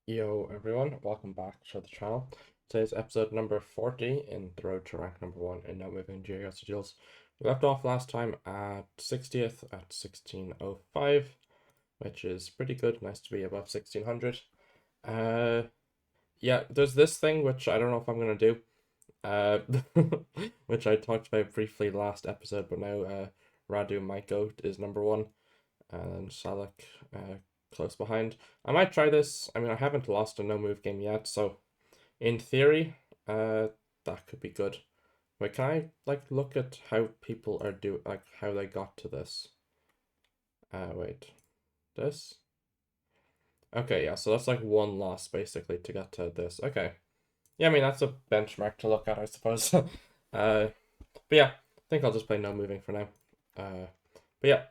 Yo everyone, welcome back to the channel. Today's episode number 40 in the road to rank number 1 in No Moving Geoguessr Duels. We left off last time at 60th at 1605, which is pretty good. Nice to be above 1600. Yeah, there's this thing which I don't know if I'm gonna do, which I talked about briefly last episode, but now Radu might go is number 1, and Salak close behind. I might try this. I mean, I haven't lost a no move game yet, so in theory, that could be good. Wait, can I like look at how people are like how they got to this? Wait, this. Okay, yeah, so that's like one loss basically to get to this. Okay, yeah, I mean that's a benchmark to look at, I suppose. But yeah, I think I'll just play no moving for now. But yeah.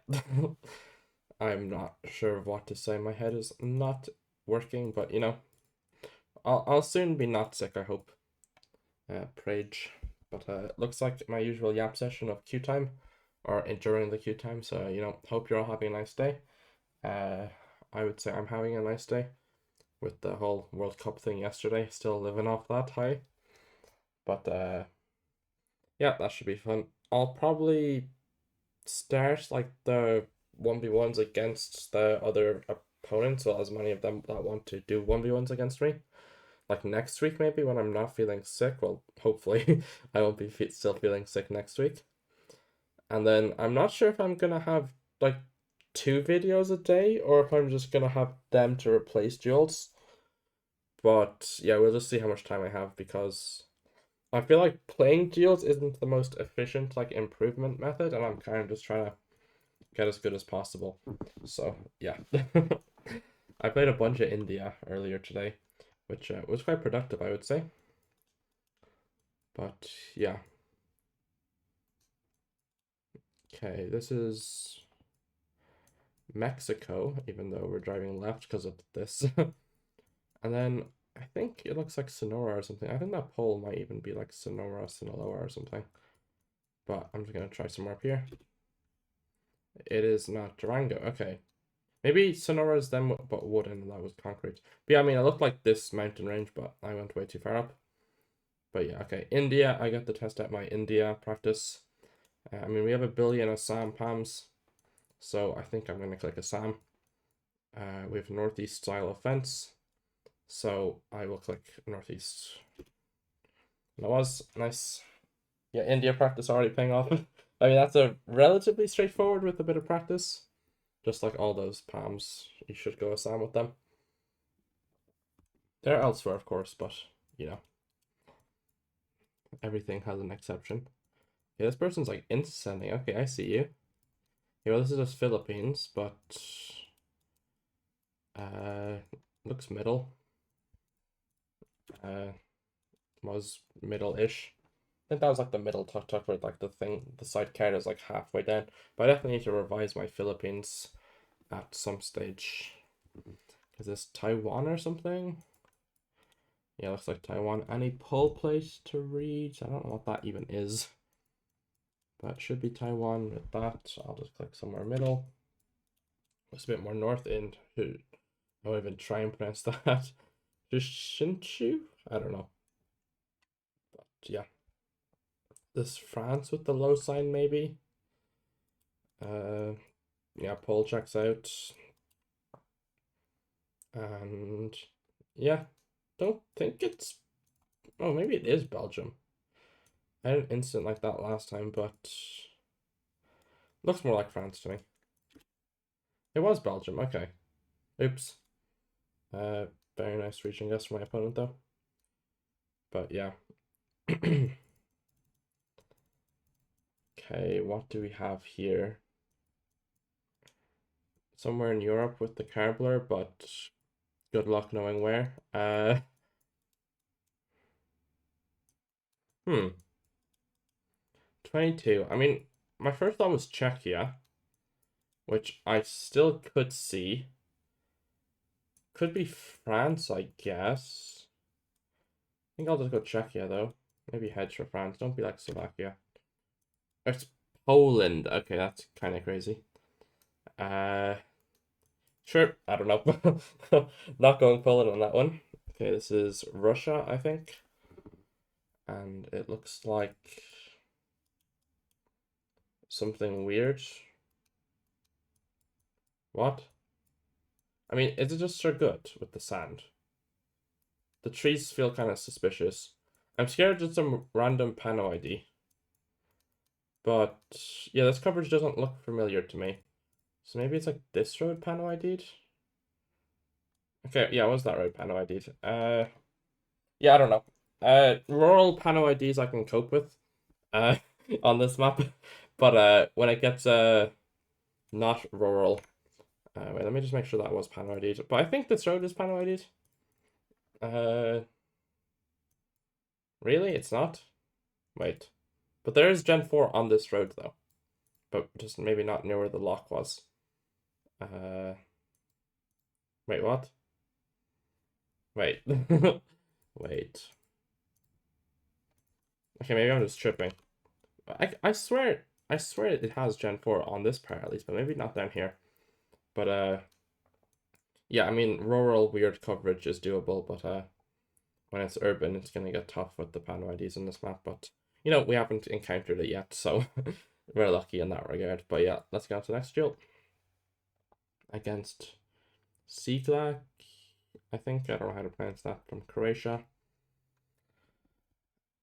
I'm not sure of what to say. My head is not working, but you know, I'll soon be not sick, I hope. Prage. But it looks like my usual yap session of queue time, or during the queue time. So you know, hope you're all having a nice day. I would say I'm having a nice day with the whole World Cup thing yesterday. Still living off that high. But yeah, that should be fun. I'll probably start like the 1v1s against the other opponents, or as many of them that want to do 1v1s against me. Like next week, maybe when I'm not feeling sick. Well, hopefully, I won't be still feeling sick next week. And then I'm not sure if I'm gonna have like 2 videos a day or if I'm just gonna have them to replace duels. But yeah, we'll just see how much time I have because I feel like playing duels isn't the most efficient like improvement method, and I'm kind of just trying to get as good as possible. So yeah, I played a bunch of India earlier today, which was quite productive, I would say. But yeah, okay, this is Mexico, even though we're driving left because of this. And then I think it looks like Sonora or something. I think that pole might even be like Sonora, Sinaloa or something. But I'm just gonna try somewhere up here. It is not Durango. Okay. Maybe Sonora's then, but wooden, and that was concrete. But yeah, I mean, it looked like this mountain range, but I went way too far up. But yeah, okay. India, I got to test out my India practice. I mean, we have a billion Assam Pams, so I think I'm going to click Assam. We have northeast style of fence, so I will click northeast. That was nice. Yeah, India practice already paying off. I mean, that's a relatively straightforward with a bit of practice. Just like all those palms, you should go Assam with them. They're elsewhere, of course, but you know, everything has an exception. Yeah, this person's like incenting. Okay, I see you. Yeah, well, this is just Philippines, but looks middle. Was middle-ish. I think that was like the middle tuck where like the side card is like halfway down. But I definitely need to revise my Philippines at some stage. Is this Taiwan or something? Yeah, looks like Taiwan. Any pull place to read? I don't know what that even is. But it should be Taiwan with that. I'll just click somewhere middle. It's a bit more north in. I won't even try and pronounce that. Shinchu? I don't know. But yeah. This France with the low sign, maybe? Yeah, poll checks out. And yeah, don't think it's. Oh, maybe it is Belgium. I had an instant like that last time, but looks more like France to me. It was Belgium. Okay. Oops. Very nice reaching guess from my opponent though. But yeah. Okay, what do we have here? Somewhere in Europe with the Carbler, but good luck knowing where. 22. I mean, my first thought was Czechia, which I still could see. Could be France, I guess. I think I'll just go Czechia though. Maybe hedge for France. Don't be like Slovakia. It's Poland. Okay, that's kind of crazy. Uh, Sure, I don't know. Not going Poland on that one. Okay, this is Russia, I think. And it looks like something weird. What? I mean, is it just so good with the sand? The trees feel kind of suspicious. I'm scared it's some random Pano ID. But yeah, this coverage doesn't look familiar to me. So maybe it's like this road Pano ID'd? Okay, yeah, it was that road Pano ID'd. Yeah, I don't know. Rural Pano IDs I can cope with uh, on this map. But when it gets not rural, wait, let me just make sure that was Pano ID'd. But I think this road is Pano ID'd. Really? It's not? Wait. But there is Gen 4 on this road though. But just maybe not near where the lock was. Wait, what? Wait. Wait. Okay, maybe I'm just tripping. I swear it has Gen 4 on this part at least, but maybe not down here. But yeah, I mean rural weird coverage is doable, but when it's urban it's gonna get tough with the Pano IDs on this map, but you know, we haven't encountered it yet, so we're lucky in that regard. But yeah, let's go on to the next duel. Against Salak, I think. I don't know how to pronounce that, from Croatia.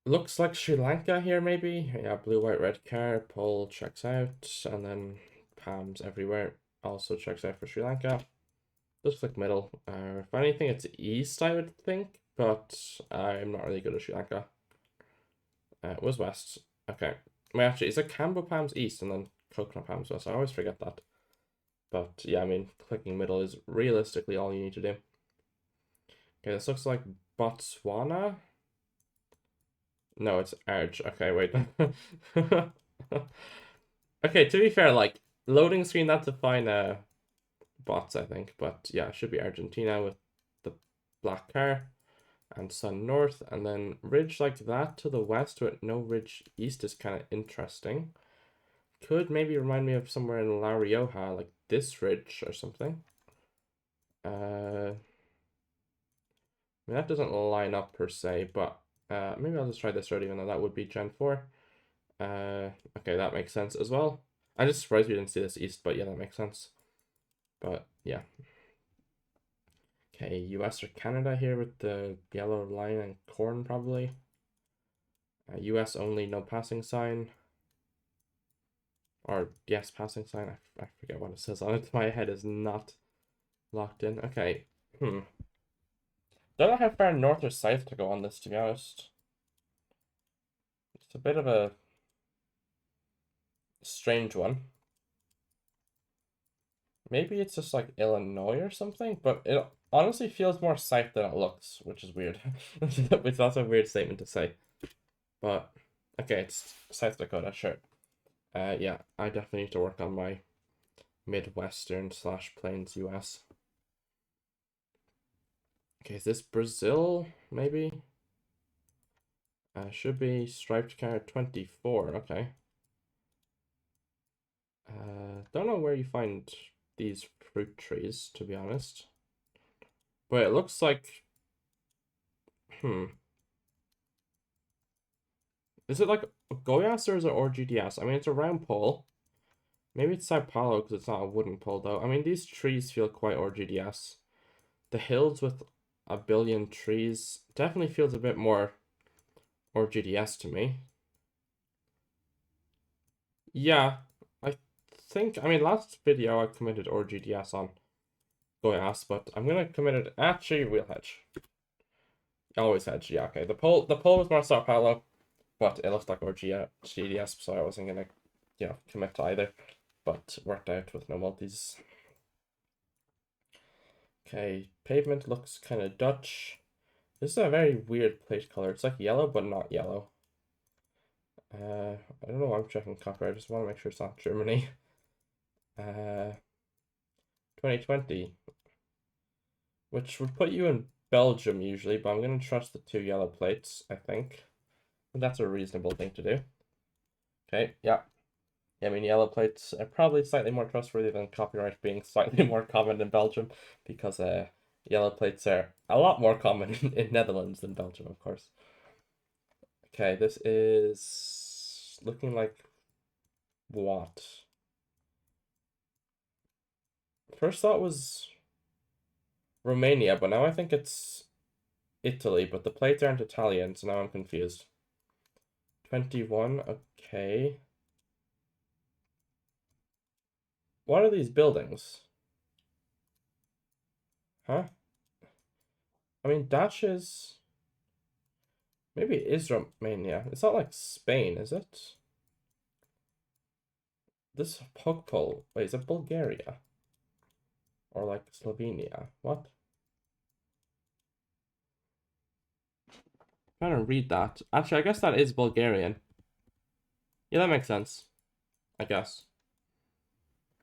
Looks like Sri Lanka here, maybe. Yeah, blue, white, red car. Pole checks out, and then palms everywhere. Also checks out for Sri Lanka. Looks like middle. If anything, it's east, I would think, but I'm not really good at Sri Lanka. It was west. Okay. Wait, actually, it's like Cambo palms east and then coconut palms west. I always forget that. But yeah, I mean, clicking middle is realistically all you need to do. Okay, this looks like Botswana. No, it's Arge. Okay, wait. Okay, to be fair, like, loading screen, that's a fine bots, I think. But yeah, it should be Argentina with the black car and sun north. And then ridge like that to the west with no ridge east is kind of interesting. Could maybe remind me of somewhere in La Rioja, like this ridge or something. I mean, that doesn't line up per se, but maybe I'll just try this road, even though that would be Gen 4. Okay, that makes sense as well. I'm just surprised we didn't see this east, but yeah, that makes sense. But yeah. Okay, US or Canada here with the yellow line and corn, probably. US only, no passing sign. Or yes, passing sign. I forget what it says on it. My head is not locked in. Okay. Don't know how far north or south to go on this, to be honest. It's a bit of a strange one. Maybe it's just like Illinois or something, but it honestly feels more south than it looks, which is weird. Which that's a weird statement to say. But okay, it's South Dakota, sure. Yeah, I definitely need to work on my Midwestern / Plains US. Okay, is this Brazil, maybe? Should be striped card 24, okay. Don't know where you find these fruit trees, to be honest. But it looks like, is it like Goiás or is it RGDS? I mean, it's a round pole. Maybe it's Sao Paulo because it's not a wooden pole, though. I mean, these trees feel quite RGDS. The hills with a billion trees definitely feels a bit more RGDS to me. Yeah, I think, I mean, last video I committed RGDS on Goiás, but I'm gonna commit it, actually, real hedge. Always hedge, yeah, okay. The pole was more Sao Paulo, but it looks like RGDS, so I wasn't gonna, commit to either. But worked out with no multis. Okay, pavement looks kind of Dutch. This is a very weird plate color. It's like yellow, but not yellow. I don't know why I'm checking copper. I just want to make sure it's not Germany. 2020, which would put you in Belgium usually, but I'm going to trust the 2 yellow plates, I think. That's a reasonable thing to do. Okay, yeah. Yeah, I mean, yellow plates are probably slightly more trustworthy than copyright being slightly more common in Belgium because yellow plates are a lot more common in Netherlands than Belgium, of course. Okay, this is looking like what? First thought was Romania, but now I think it's Italy, but the plates aren't Italian, so now I'm confused. 21, okay. What are these buildings? Huh? I mean, dashes. Maybe it is Romania. It's not like Spain, is it? This poke pole. Wait, is it Bulgaria? Or like Slovenia? What? I'm trying to read that. Actually, I guess that is Bulgarian. Yeah, that makes sense. I guess.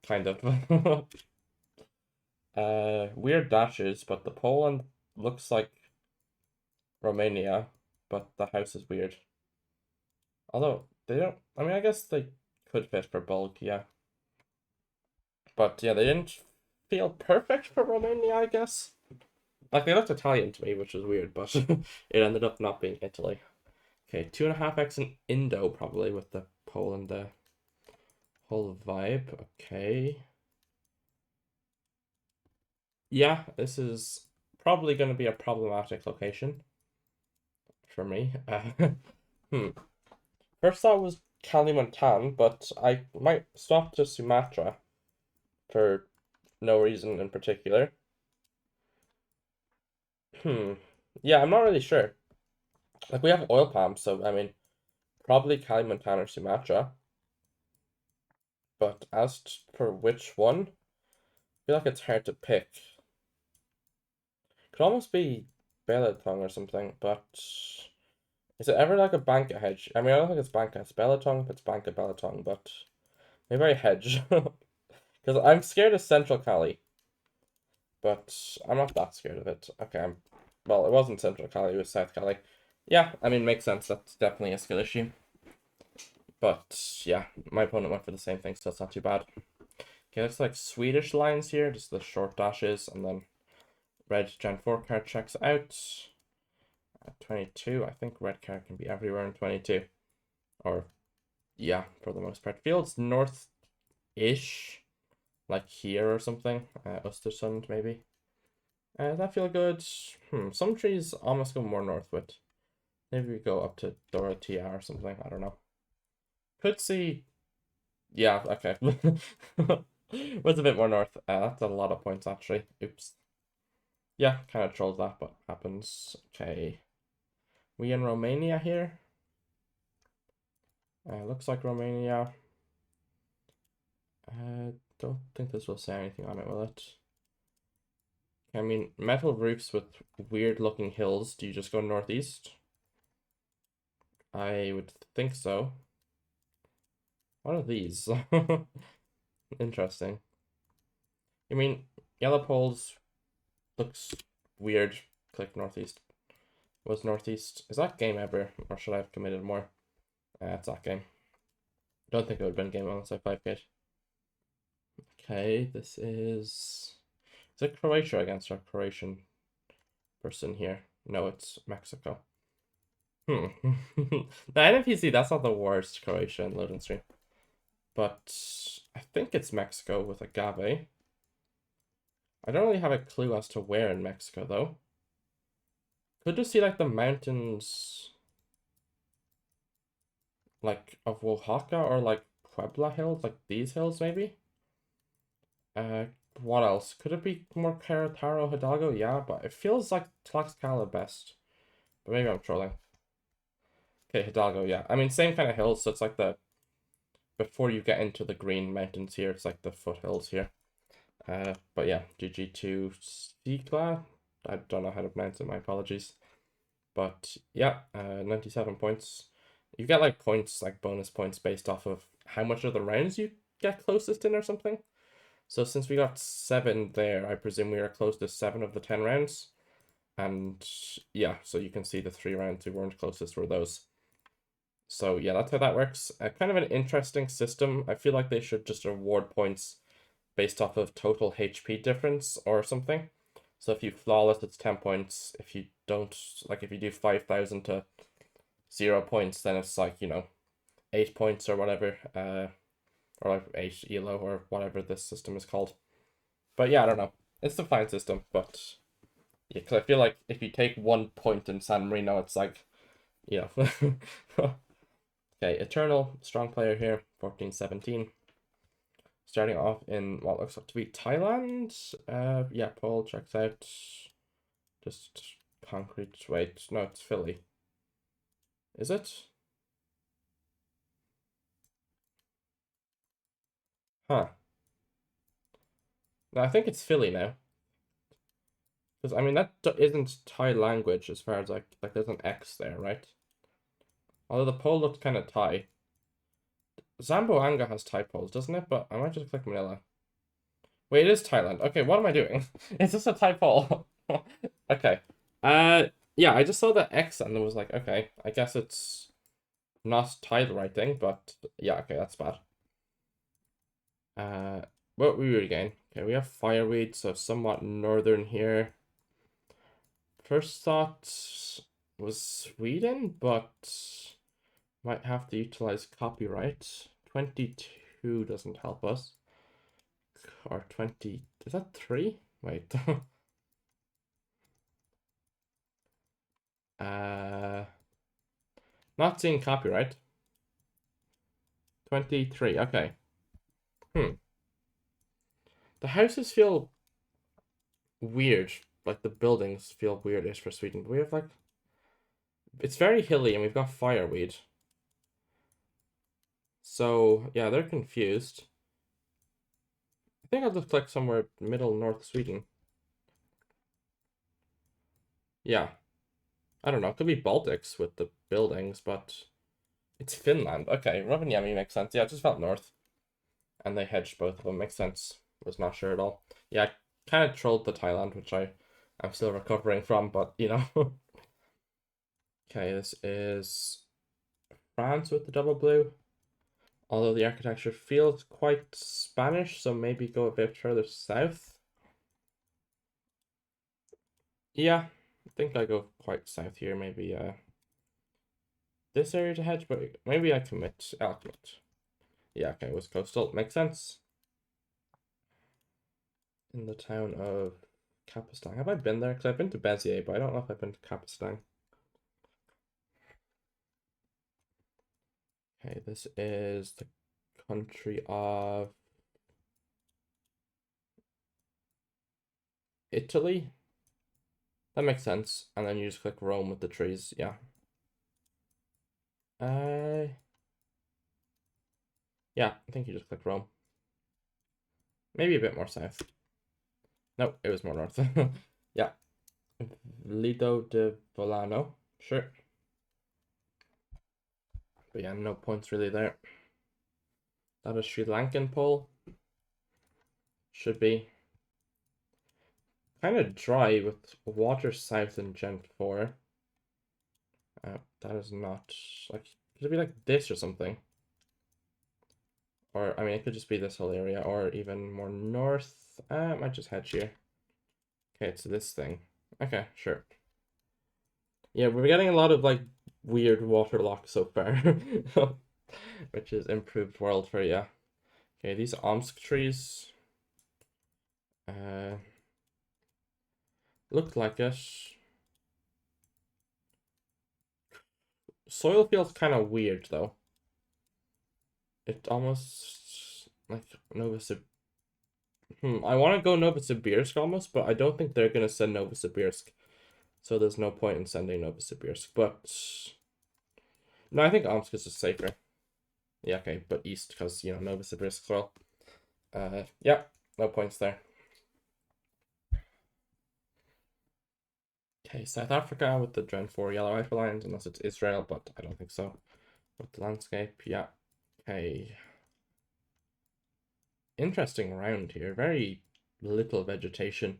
Kind of. Weird dashes, but the Poland looks like Romania, but the house is weird. Although they don't. I mean, I guess they could fit for bulk, yeah. But yeah, they didn't feel perfect for Romania, I guess. Like they looked Italian to me, which was weird, but it ended up not being Italy. Okay, 2.5x in Indo probably with the pole and the whole vibe. Okay. Yeah, this is probably going to be a problematic location for me. Hmm. First thought was Kalimantan, but I might swap to Sumatra for no reason in particular. Hmm. Yeah, I'm not really sure. Like we have oil palms, so I mean, probably Kalimantan or Sumatra. But as for which one, I feel like it's hard to pick. Could almost be Belatongue or something, but is it ever like a banka hedge? I mean, I don't think it's banka. It's Belatongue, it's banka Belatongue, but maybe I hedge. Because I'm scared of Central Cali, but I'm not that scared of it. Okay, well, it wasn't Central Cali, it was South Cali. Yeah, I mean, makes sense. That's definitely a skill issue. But yeah, my opponent went for the same thing, so that's not too bad. Okay, looks like Swedish lines here, just the short dashes, and then red Gen 4 card checks out. At 22, I think red card can be everywhere in 22. Or, yeah, for the most part. Feels north-ish, like here or something. Östersund, maybe. Does that feel good? Some trees almost go more northward. Maybe we go up to Dorotea or something. I don't know. Could see. Yeah, okay. What's a bit more north? That's a lot of points, actually. Oops. Yeah, kind of trolled that, but happens. Okay. We in Romania here? Looks like Romania. Don't think this will say anything on it, will it? I mean, metal roofs with weird looking hills. Do you just go northeast? I would think so. What are these? Interesting. I mean, yellow poles looks weird. Click northeast. Was northeast. Is that game ever? Or should I have committed more? It's that game. Don't think it would have been game unless I 5K. Okay, this is. Is it Croatia against our Croatian person here? No, it's Mexico. The NFPC, that's not the worst Croatia in loading stream. But I think it's Mexico with agave. I don't really have a clue as to where in Mexico, though. Could just see, like, the mountains, like, of Oaxaca or, like, Puebla hills, like these hills, maybe? What else? Could it be more Querétaro, Hidalgo? Yeah, but it feels like Tlaxcala best. But maybe I'm trolling. Okay, Hidalgo, yeah. I mean, same kind of hills, so it's like the... Before you get into the green mountains here, it's like the foothills here. But yeah, GG to Sikla. I don't know how to pronounce it, my apologies. But yeah, 97 points. You get like points, like bonus points based off of how much of the rounds you get closest in or something. So since we got 7 there, I presume we are close to 7 of the 10 rounds. And yeah, so you can see the 3 rounds we weren't closest were those. So yeah, that's how that works. Kind of an interesting system. I feel like they should just award points based off of total HP difference or something. So if you flawless, it's 10 points. If you don't, like if you do 5,000 to 0 points, then it's like, 8 points or whatever. Or like 8 elo or whatever this system is called. But yeah, I don't know. It's a fine system, but yeah, because I feel like if you take 1 point in San Marino, it's like, you know. Okay, Eternal, strong player here, 14-17. Starting off in what looks like to be Thailand. Yeah, Paul checks out. Just concrete. Wait, no, it's Philly. Is it? Huh. No, I think it's Philly now. Because I mean that isn't Thai language as far as like there's an X there, right? Although the pole looks kind of Thai. Zamboanga has Thai poles, doesn't it? But I might just click Manila. Wait, it is Thailand. Okay, what am I doing? Is this a Thai pole? Okay. Yeah, I just saw the X and it was like, okay, I guess it's not Thai the right thing, but yeah, okay, that's bad. What we would again? Okay, we have fireweed, so somewhat northern here. First thought was Sweden, but might have to utilize copyright. 22 doesn't help us. Or 20, is that 3? Wait. uh, Not seeing copyright. 23, okay. The houses feel weird. Like the buildings feel weirdish for Sweden. We have like, it's very hilly and we've got fireweed. So yeah, they're confused. I think I'll just click somewhere middle north Sweden. Yeah. I don't know. It could be Baltics with the buildings, but it's Finland. Okay, Rovaniemi makes sense. Yeah, it just felt north. And they hedged both of them. Makes sense. Was not sure at all. Yeah, I kind of trolled the Thailand, which I'm still recovering from, but Okay, this is France with the double blue. Although the architecture feels quite Spanish, so maybe go a bit further south. Yeah, I think I go quite south here. Maybe this area to hedge, but maybe I commit. I'll commit. Yeah, okay, it was coastal. Makes sense. In the town of Capistang. Have I been there? Because I've been to Beziers, but I don't know if I've been to Capistang. Okay, this is the country of Italy. That makes sense. And then you just click Rome with the trees. Yeah. Yeah, I think you just click Rome. Maybe a bit more south. No, it was more north. Yeah. Lido de Volano. Sure. But yeah, no points really there. That is Sri Lankan pole. Should be. Kind of dry with water south in Gen 4. That is not like, could it be like this or something? Or I mean, it could just be this whole area, or even more north. I might just hedge here. Okay, it's this thing. Okay, sure. Yeah, we're getting a lot of like weird water locks so far, which is improved world for yeah. Okay, these Omsk trees. Looked like it. Soil feels kind of weird though. It almost like Novosibirsk. I want to go Novosibirsk almost, but I don't think they're gonna send Novosibirsk, so there's no point in sending Novosibirsk. But no, I think Omsk is just safer. Yeah, okay, but east because Novosibirsk as well. Yeah, no points there. Okay, South Africa with the Gen 4 yellow rifle lines, unless it's Israel, but I don't think so. With the landscape, yeah. Okay. Interesting round here. Very little vegetation.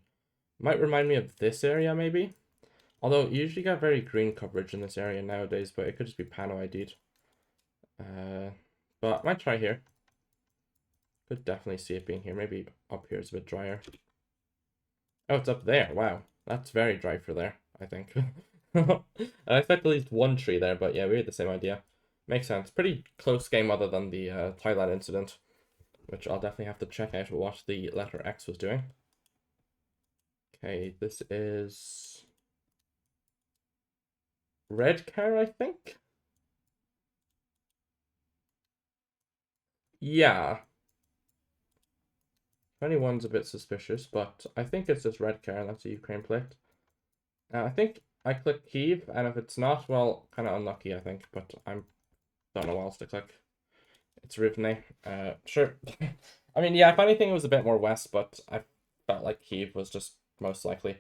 Might remind me of this area, maybe. Although, you usually get very green coverage in this area nowadays, but it could just be Pano ID'd. But I might try here. Could definitely see it being here. Maybe up here is a bit drier. Oh, it's up there. Wow. That's very dry for there, I think. I expect at least one tree there, but yeah, we had the same idea. Makes sense. Pretty close game other than the Thailand incident, which I'll definitely have to check out what the letter X was doing. Okay, this is red car, I think? Yeah. 21's a bit suspicious, but I think it's just red car, and that's a Ukraine plate. I think I click Kyiv, and if it's not, well, kind of unlucky, I think, but I don't know what else to click. It's Rivne. Sure. I mean, yeah, if anything, it was a bit more west, but I felt like Kyiv was just most likely.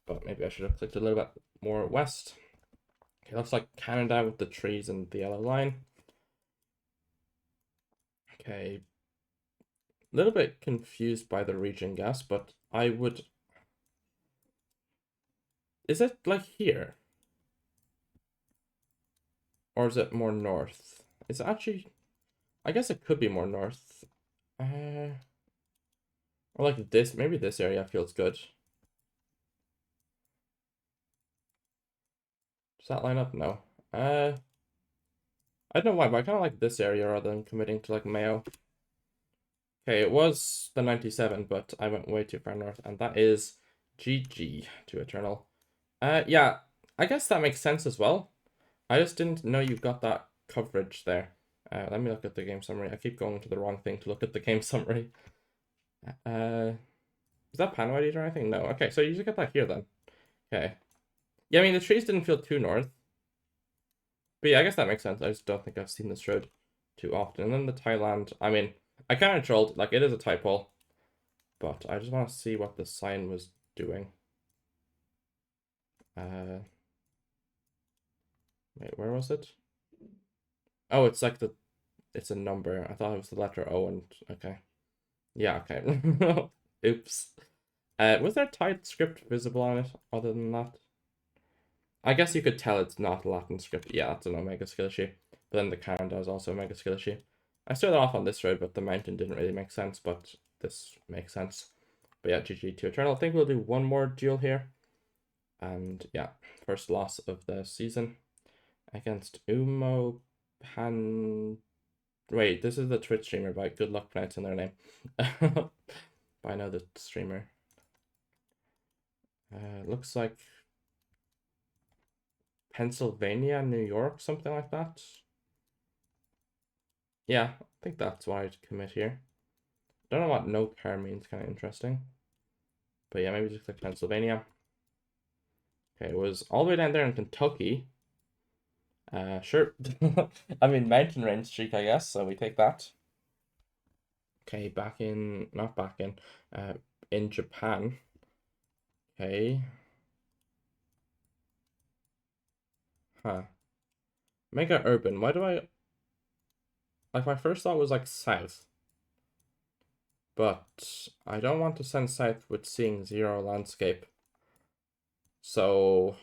But maybe I should have clicked a little bit more west. Okay, looks like Canada with the trees and the yellow line. Okay. A little bit confused by the region guess, but I would... Is it like here? Or is it more north? It's actually... I guess it could be more north. Or like this, maybe this area feels good. Does that line up? No. I don't know why, but I kind of like this area rather than committing to like Mayo. Okay, it was the 97, but I went way too far north, and that is GG to Eternal. Yeah, I guess that makes sense as well. I just didn't know you got that coverage there. Let me look at the game summary. I keep going to the wrong thing to look at the game summary. Is that Panoid Eater, I think? No. Okay, so you just get that here then. Okay. Yeah, I mean, the trees didn't feel too north. But yeah, I guess that makes sense. I just don't think I've seen this road too often. And then the Thailand, I mean, I kind of trolled, like, it is a typo. But I just want to see what the sign was doing. Wait, where was it? Oh, it's like it's a number. I thought it was the letter O and, okay. Yeah, okay. Oops. Was there Thai script visible on it other than that? I guess you could tell it's not Latin script. Yeah, that's an Omega skill issue. But then the Canada is also Omega skill issue. I started off on this road, but the mountain didn't really make sense, but this makes sense. But yeah, GG to Eternal. I think we'll do one more duel here. And yeah, first loss of the season against Umo Pan. Wait, this is the Twitch streamer, but good luck pronouncing their name. But I know the streamer. Looks like Pennsylvania, New York, something like that. Yeah, I think that's why I'd commit here. Don't know what no car means, kind of interesting. But yeah, maybe just click Pennsylvania. Okay, it was all the way down there in Kentucky. Sure. I mean, mountain range streak, I guess, so we take that. Okay, not back in Japan. Okay. Huh. Mega urban. Why do I, like, my first thought was like south. But I don't want to send south with seeing zero landscape. So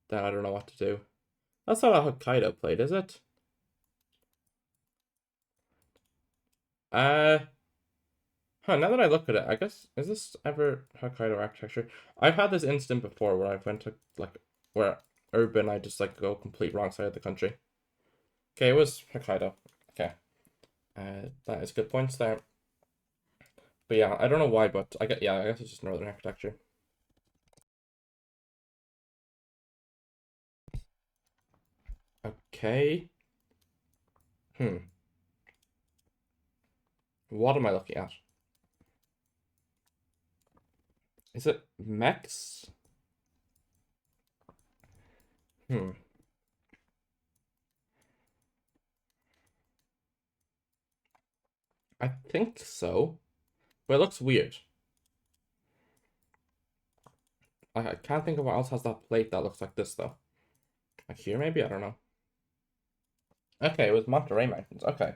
then I don't know what to do. That's not a Hokkaido plate, is it? Huh, now that I look at it, I guess, is this ever Hokkaido architecture? I've had this instant before where I went to, like, where urban, I just, like, go complete wrong side of the country. Okay, it was Hokkaido. Okay. That is good points there. But yeah, I don't know why, but I guess it's just northern architecture. Okay. What am I looking at? Is it mechs? I think so. But it looks weird. I can't think of what else has that plate that looks like this, though. Like here, maybe? I don't know. Okay, it was Monterey Mountains. Okay.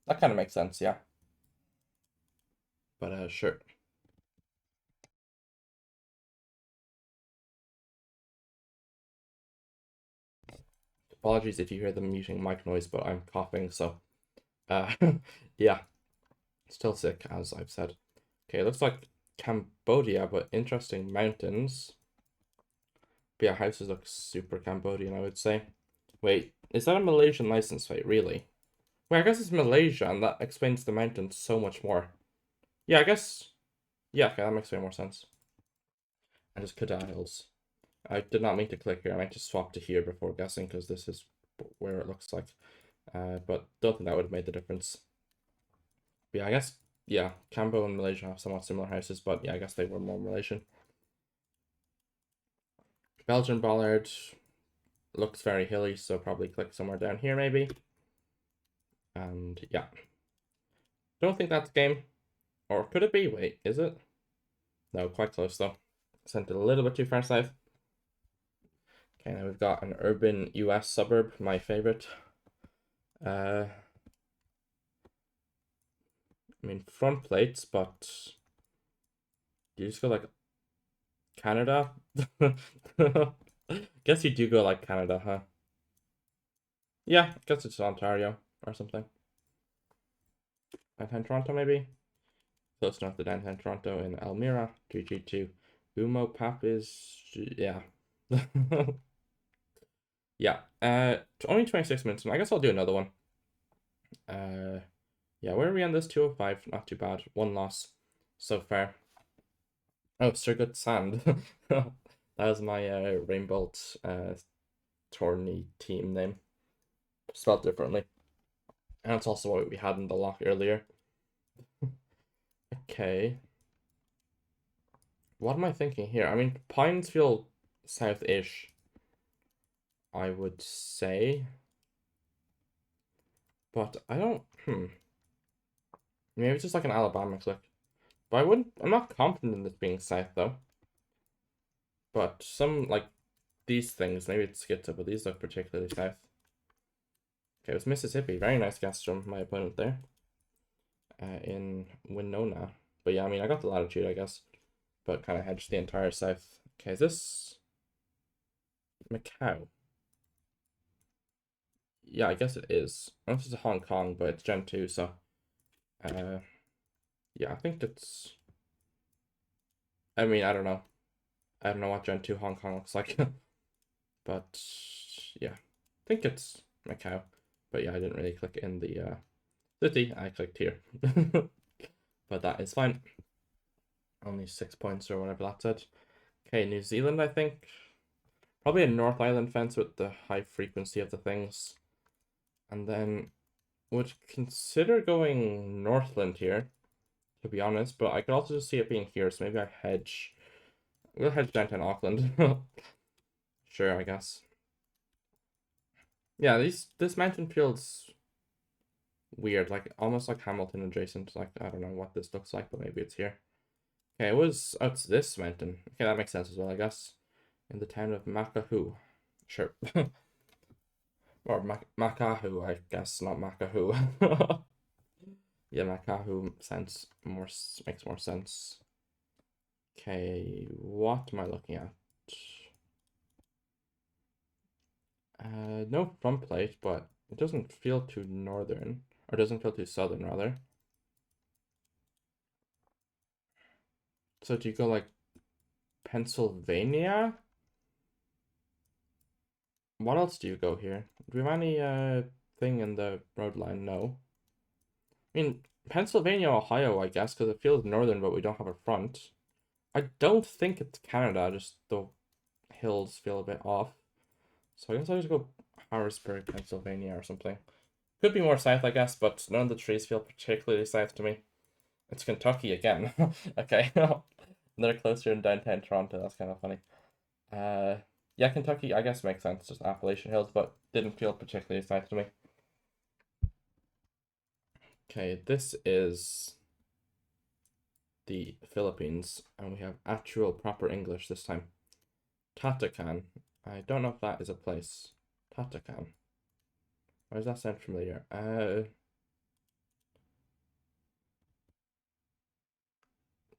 That kind of makes sense, yeah. But, sure. Apologies if you hear the muting mic noise, but I'm coughing, so uh yeah, still sick as I've said. Okay, it looks like Cambodia, but interesting mountains. But yeah, houses look super Cambodian, I would say. Wait, is that a Malaysian license plate, really? Wait, I guess it's Malaysia, and that explains the mountains so much more. Yeah, I guess. Yeah, okay, that makes way more sense. And just Cadiles. I did not mean to click here. I meant to swap to here before guessing because this is where it looks like. But don't think that would have made the difference. But yeah, I guess, yeah, Cambo and Malaysia have somewhat similar houses, but yeah, I guess they were more Malaysian. Belgian Bollard looks very hilly, so probably click somewhere down here maybe. And yeah. Don't think that's game. Or could it be? Wait, is it? No, quite close though. Sent it a little bit too far south. Okay, now we've got an urban US suburb, my favorite. I mean, front plates, but do you just go like Canada? Guess you do go like Canada, huh? Yeah, I guess it's Ontario or something. Downtown Toronto, maybe? Close enough to downtown Toronto in Elmira, 3G2. Umo Pap is, yeah. Yeah, only 26 minutes, and I guess I'll do another one. Yeah, where are we on this? 205, not too bad. One loss so far. Oh, Surgut Sand. That was my Rainbow tourney team name. Spelled differently. And it's also what we had in the lock earlier. Okay. What am I thinking here? I mean, Pines feel south-ish, I would say. But I don't... Maybe it's just like an Alabama click. But I'm not confident in this being south, though. But some, like, these things, maybe it's Schizo, but these look particularly south. Okay, it was Mississippi. Very nice guess from my opponent there. In Winona. But yeah, I mean, I got the latitude, I guess. But kind of hedged the entire south. Okay, is this Macau? Yeah, I guess it is. I don't know if it's Hong Kong, but it's Gen 2, so... yeah, I think it's... I mean, I don't know. I don't know what Gen 2 Hong Kong looks like. But, yeah. I think it's Macau. But yeah, I didn't really click in the city. I clicked here. But that is fine. Only 6 points or whatever that said. Okay, New Zealand, I think. Probably a North Island fence with the high frequency of the things. And then would consider going Northland here, to be honest. But I could also just see it being here, so maybe I hedge. We'll hedge downtown Auckland. Sure, I guess. Yeah, this mountain feels weird, like almost like Hamilton adjacent. Like I don't know what this looks like, but maybe it's here. Okay, oh, it's this mountain. Okay, that makes sense as well, I guess. In the town of Makahu. Sure. Or Makahu, I guess, not Makahu. Yeah, Makahu makes more sense. Okay, what am I looking at? No front plate, but it doesn't feel too northern, or doesn't feel too southern, rather. So do you go like Pennsylvania? What else do you go here? Do we have any thing in the road line? No. I mean, Pennsylvania, Ohio, I guess, because it feels northern, but we don't have a front. I don't think it's Canada, just the hills feel a bit off. So I guess I'll just go Harrisburg, Pennsylvania or something. Could be more south, I guess, but none of the trees feel particularly south to me. It's Kentucky again. Okay. They're closer in downtown Toronto. That's kind of funny. Yeah, Kentucky, I guess makes sense. Just Appalachian Hills, but didn't feel particularly south to me. Okay, this is the Philippines, and we have actual proper English this time. Tatacan. I don't know if that is a place. Tatacan. Why does that sound familiar?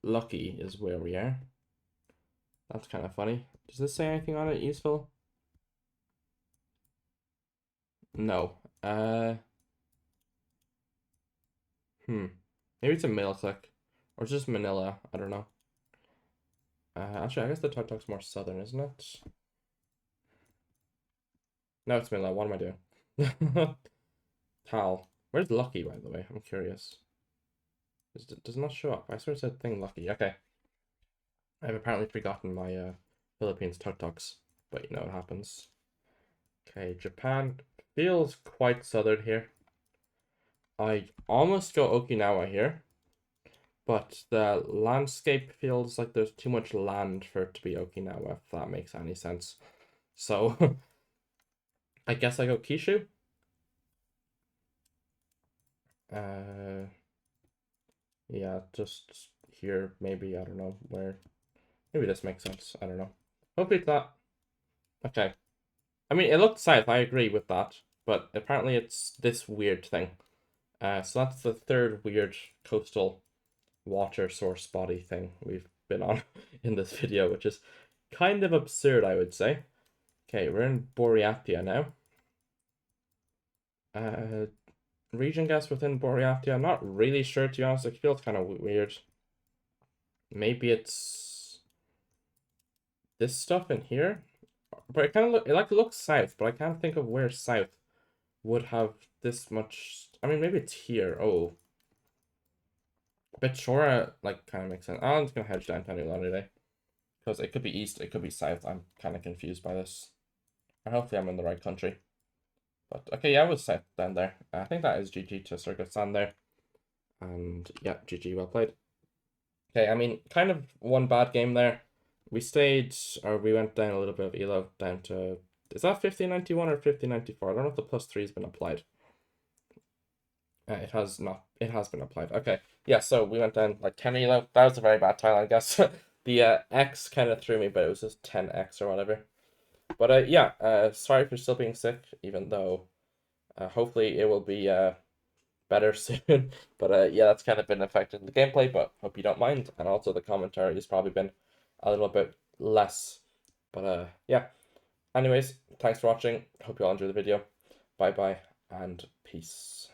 Lucky is where we are. That's kind of funny. Does this say anything on it useful? No. Maybe it's a middle click. Or it's just Manila. I don't know. Actually, I guess the tuk tuk's more southern, isn't it? No, it's Manila. What am I doing? Tal. Where's Lucky, by the way? I'm curious. Does not show up. I swear it said thing Lucky. Okay. I've apparently forgotten my Philippines tuk tuks, but you know what happens. Okay, Japan feels quite southern here. I almost go Okinawa here, but the landscape feels like there's too much land for it to be Okinawa, if that makes any sense. So I guess I go Kishu. Uh, yeah, just here, maybe. I don't know where. Maybe this makes sense. I don't know. Hopefully it's not. Okay. I mean, it looked south. I agree with that, but apparently it's this weird thing. So that's the third weird coastal water source body thing we've been on in this video, which is kind of absurd, I would say. Okay, we're in Boreatia now. Region guess within Boreatia. I'm not really sure, to be honest. It feels kind of weird. Maybe it's this stuff in here, but it kind of looks south, but I can't think of where south would have this much. I mean, maybe it's here. Oh, but Chora like kind of makes sense. I'm just gonna hedge down Tanula today because it could be east, it could be south. I'm kind of confused by this. Or hopefully, I'm in the right country. But okay, yeah, I was south down there. I think that is GG to Circuit Sand there. And yeah, GG, well played. Okay, I mean, kind of one bad game there. We stayed, or we went down a little bit of elo down to, is that 1591 or 1594? I don't know if the +3 has been applied. It has not, it has been applied. Okay, yeah, so we went down like 10 elo. That was a very bad tile, I guess. The X kind of threw me, but it was just 10x or whatever. But yeah, sorry for still being sick, even though hopefully it will be better soon. But yeah, that's kind of been affecting the gameplay, but hope you don't mind. And also the commentary has probably been a little bit less. But yeah. Anyways, thanks for watching. Hope you all enjoy the video. Bye bye and peace.